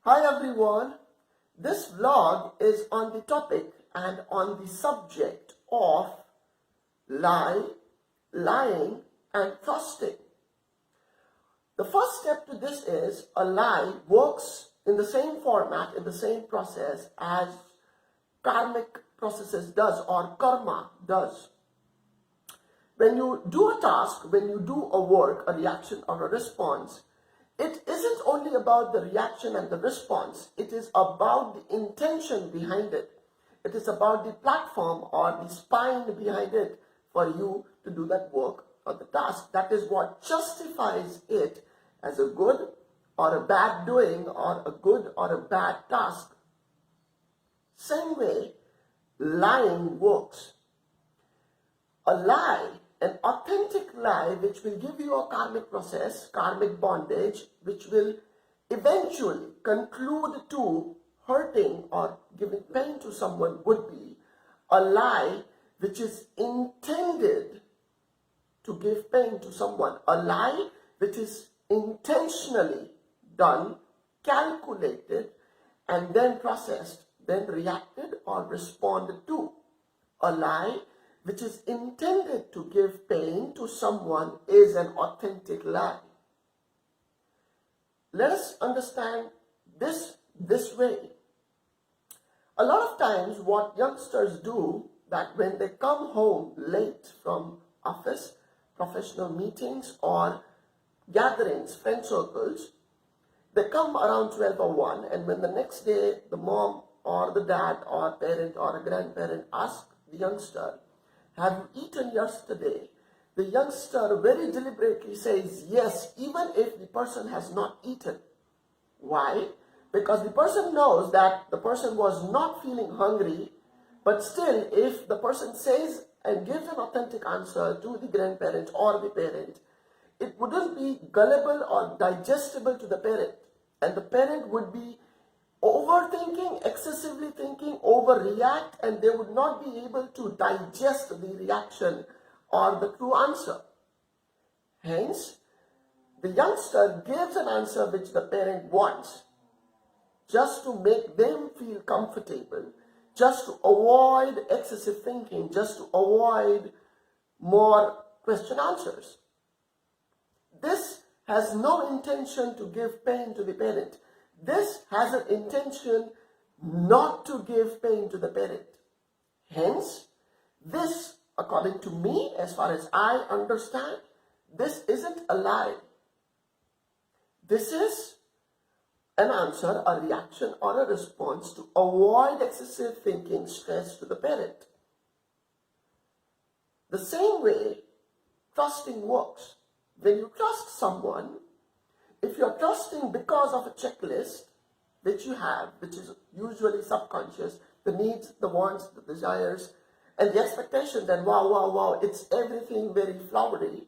Hi everyone, this vlog is on the topic and on the subject of lying and trusting. The first step to this is a lie works in the same format, in the same process as karmic processes does or karma does. When you do a task, when you do a work, a reaction or a response, it isn't only about the reaction and the response. It is about the intention behind it. It is about the platform or the spine behind it for you to do that work or the task. That is what justifies it as a good or a bad doing or a good or a bad task. Same way, lying works. A lie, an authentic lie which will give you a karmic process, karmic bondage, which will eventually conclude to hurting or giving pain to someone would be a lie which is intended to give pain to someone. A lie which is intentionally done, calculated, and then processed, then reacted or responded to. A lie which is intended to give pain to someone is an authentic lie. Let us understand this way. A lot of times what youngsters do, that when they come home late from office, professional meetings or gatherings, friend circles, they come around 12 or 1, and when the next day the mom or the dad or parent or a grandparent ask the youngster, "Have you eaten yesterday?" The youngster very deliberately says yes, even if the person has not eaten. Why? Because the person knows that the person was not feeling hungry, but still if the person says and gives an authentic answer to the grandparent or the parent, it wouldn't be gullible or digestible to the parent. And the parent would be overthinking, excessively thinking, overreact, and they would not be able to digest the reaction or the true answer. Hence, the youngster gives an answer which the parent wants, just to make them feel comfortable, just to avoid excessive thinking, just to avoid more question answers. This has no intention to give pain to the parent. This has an intention not to give pain to the parent. Hence, this, according to me, as far as I understand, this isn't a lie. This is an answer, a reaction, or a response to avoid excessive thinking, stress to the parent. The same way trusting works. When you trust someone, if you're trusting because of a checklist which you have, which is usually subconscious, the needs, the wants, the desires, and the expectation that wow, it's everything very flowery,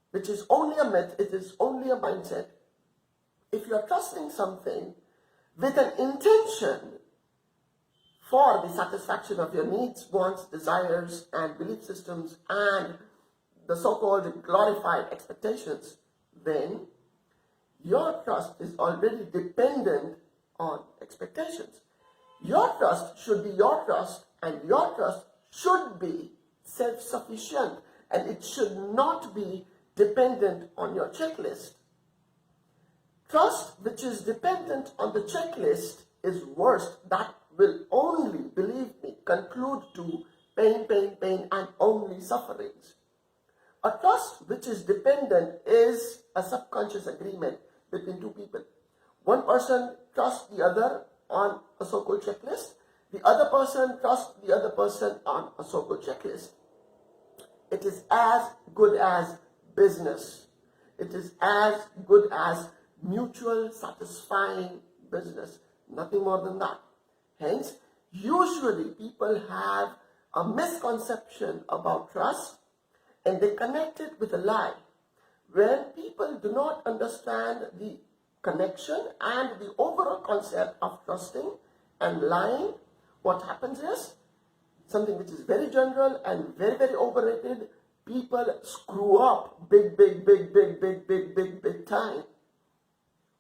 which is only a myth, it is only a mindset. If you're trusting something with an intention for the satisfaction of your needs, wants, desires, and belief systems, and the so-called glorified expectations, then your trust is already dependent on expectations. Your trust should be your trust, and your trust should be self-sufficient, and it should not be dependent on your checklist. Trust which is dependent on the checklist is worst. That will only, believe me, conclude to pain, and only sufferings. A trust which is dependent is a subconscious agreement between two people. One person trusts the other on a so-called checklist. The other person trusts the other person on a so-called checklist. It is as good as business. It is as good as mutual satisfying business. Nothing more than that. Hence, usually people have a misconception about trust, and they connect it with a lie. When people do not understand the connection and the overall concept of trusting and lying, what happens is something which is very general and very overrated. People screw up big time.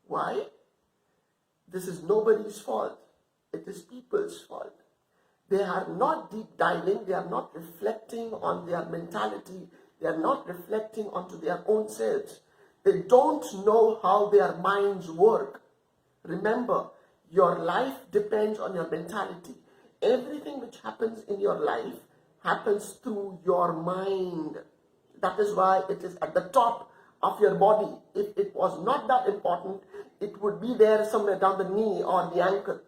Why? This is nobody's fault. It is people's fault. They are not deep diving. They are not reflecting on their mentality. They are not reflecting onto their own selves. They don't know how their minds work. Remember, your life depends on your mentality. Everything which happens in your life happens through your mind. That is why it is at the top of your body. If it was not that important, it would be there somewhere down the knee or the ankle.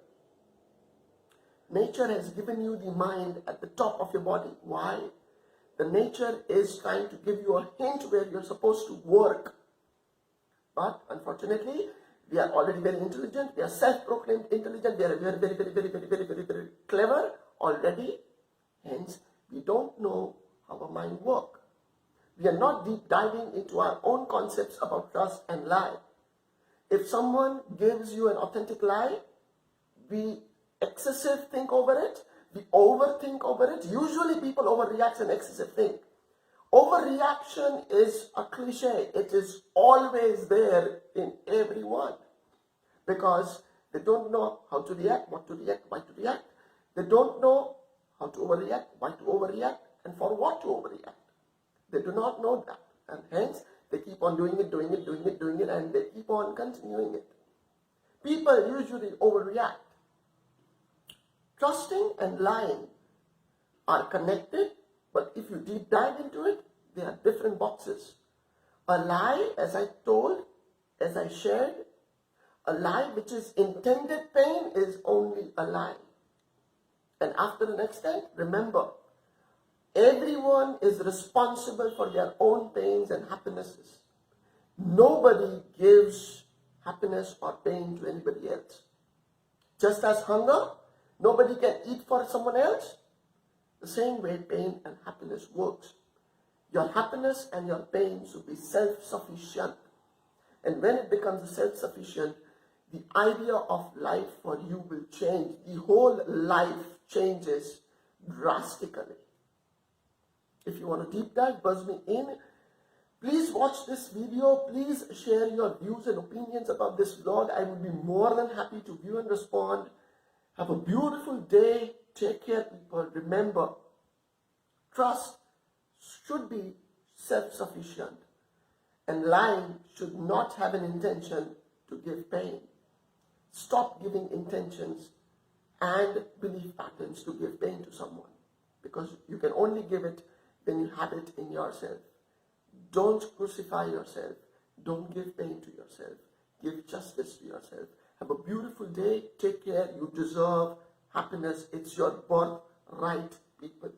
Nature has given you the mind at the top of your body. Why? The nature is trying to give you a hint where you're supposed to work. But unfortunately, we are already very intelligent. We are self-proclaimed intelligent. We are very clever already. Hence, we don't know how our mind works. We are not deep diving into our own concepts about trust and lie. If someone gives you an authentic lie, we excessive think over it, we overthink over it. Usually people overreact and excessive think. Overreaction is a cliche. It is always there in everyone because they don't know how to react, what to react, why to react. They don't know how to overreact, why to overreact, and for what to overreact. They do not know that, and hence they keep on doing it, and they keep on continuing it. People usually overreact. Trusting and lying are connected, but if you deep dive into it, they are different boxes. A lie, as I told, as I shared, a lie which is intended pain is only a lie. And after the next time, remember, everyone is responsible for their own pains and happinesses. Nobody gives happiness or pain to anybody else. Just as hunger, nobody can eat for someone else. The same way pain and happiness works. Your happiness and your pain should be self-sufficient. And when it becomes self-sufficient, the idea of life for you will change. The whole life changes drastically. If you want to deep dive, buzz me in. Please watch this video. Please share your views and opinions about this vlog. I would be more than happy to view and respond. Have a beautiful day. Take care, people. Remember, trust should be self-sufficient. And lying should not have an intention to give pain. Stop giving intentions and belief patterns to give pain to someone. Because you can only give it when you have it in yourself. Don't crucify yourself. Don't give pain to yourself. Give justice to yourself. Have a beautiful day. Take care. You deserve happiness. It's your birthright, people.